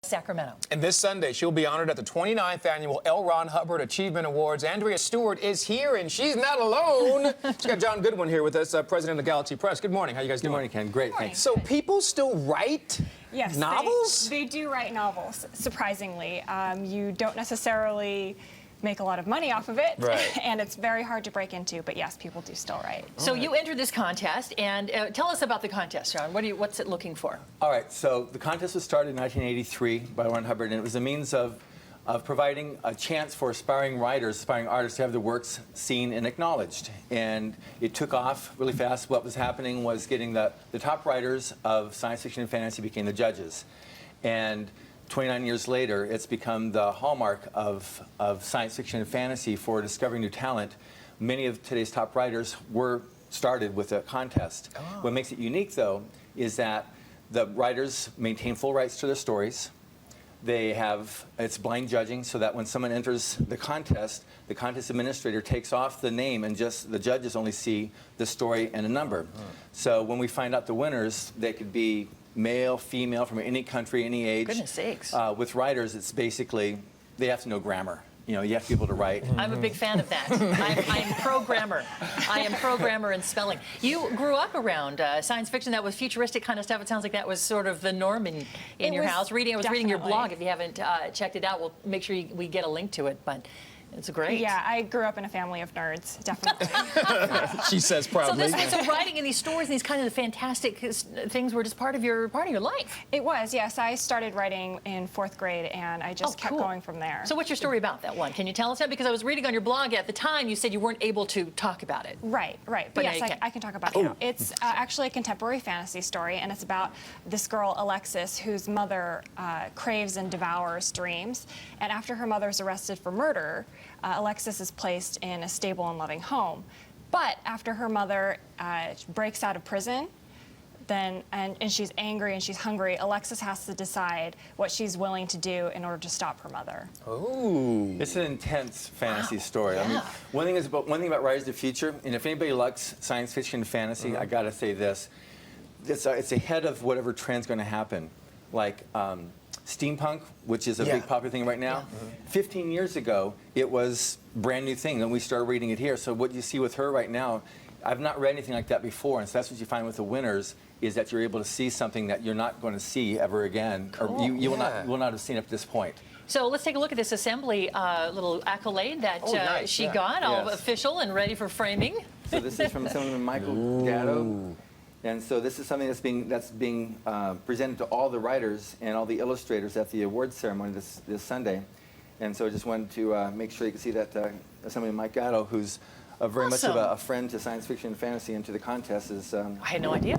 Sacramento. And this Sunday, she'll be honored at the 29th Annual L. Ron Hubbard Achievement Awards. Andrea Stewart is here, and she's not alone. She's got John Goodwin here with us, president of Galaxy Press. Good morning. How you guys doing? Good morning, Ken. Great, thanks. So people still write novels? They do write novels, surprisingly. You don't necessarily make a lot of money off of it, right. And it's very hard to break into, but yes, people do still write. So you entered this contest, and tell us about the contest, John. What's it looking for? All right, so the contest was started in 1983 by Ron Hubbard, and it was a means of providing a chance for aspiring writers, aspiring artists to have their works seen and acknowledged. And it took off really fast. What was happening was getting the top writers of science fiction and fantasy became the judges. And 29 years later, it's become the hallmark of science fiction and fantasy for discovering new talent. Many of today's top writers were started with a contest. Oh. What makes it unique, though, is that the writers maintain full rights to their stories. It's blind judging, so that when someone enters the contest administrator takes off the name, and just the judges only see the story and a number. Oh. So when we find out the winners, they could be male, female, from any country, any age. Goodness sakes. With writers, it's basically, they have to know grammar. You know, you have to be able to write. I'm a big fan of that. I'm pro-grammar. I am pro-grammar and spelling. You grew up around science fiction, that was futuristic kind of stuff. It sounds like that was sort of the norm in your house. I was reading your blog. If you haven't checked it out, we'll make sure we get a link to it. But it's great. Yeah, I grew up in a family of nerds, definitely. She says proudly. So writing in these stories and these kind of fantastic things were just part of your life. It was, yes. I started writing in 4th grade, and I just kept going from there. So what's your story about that one? Can you tell us that? Because I was reading on your blog at the time, you said you weren't able to talk about it. Right. But yes, I can talk about it now. It's actually a contemporary fantasy story, and it's about this girl, Alexis, whose mother craves and devours dreams. And after her mother's arrested for murder, Alexis is placed in a stable and loving home. But after her mother breaks out of prison, and she's angry and she's hungry, Alexis has to decide what she's willing to do in order to stop her mother. Oh. It's an intense fantasy story. Yeah. I mean, one thing about Rise of the Future, and if anybody likes science fiction and fantasy, I gotta say this. It's ahead of whatever trend's gonna happen. Like, steampunk, which is a big popular thing right now. 15 years ago, it was a brand new thing, and we started reading it here. So what you see with her right now, I've not read anything like that before, and so that's what you find with the winners, is that you're able to see something that you're not going to see ever again, or you will not have seen up to this point. So let's take a look at this assembly little accolade that she got, all official and ready for framing. So this is from someone named Michael Gatto. And so this is something that's being presented to all the writers and all the illustrators at the awards ceremony this Sunday. And so I just wanted to make sure you can see that somebody, Mike Gatto, who's very much of a friend to science fiction and fantasy and to the contest, is. I had no idea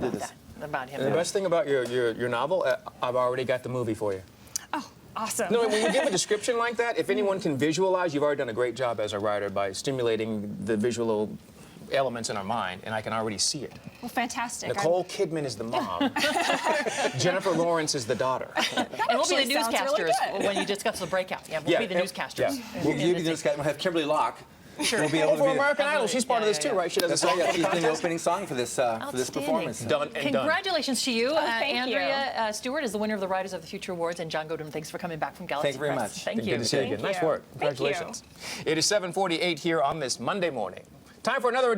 about him. And the best thing about your novel, I've already got the movie for you. Oh, awesome. No, when you give a description like that, if anyone can visualize, you've already done a great job as a writer by stimulating the visual elements in our mind, and I can already see it. Well, fantastic. Nicole Kidman is the mom. Jennifer Lawrence is the daughter. And we'll be the newscasters when you discuss the breakout. Yeah, we'll be the newscasters. We'll be the newscasters. We'll have Kimberly Locke. Sure. We'll be able to for American Idol, she's part of this too, right? She does a song. She's doing the opening song for this performance. Done and Congratulations to you. Thank you. Andrea Stewart is the winner of the Writers of the Future Awards, and John Goodwin, thanks for coming back from Galaxy Thank you very Press. much. Thank you. Good to see you again. Nice work. Congratulations. It is 7:48 here on this Monday morning. Time for another edition.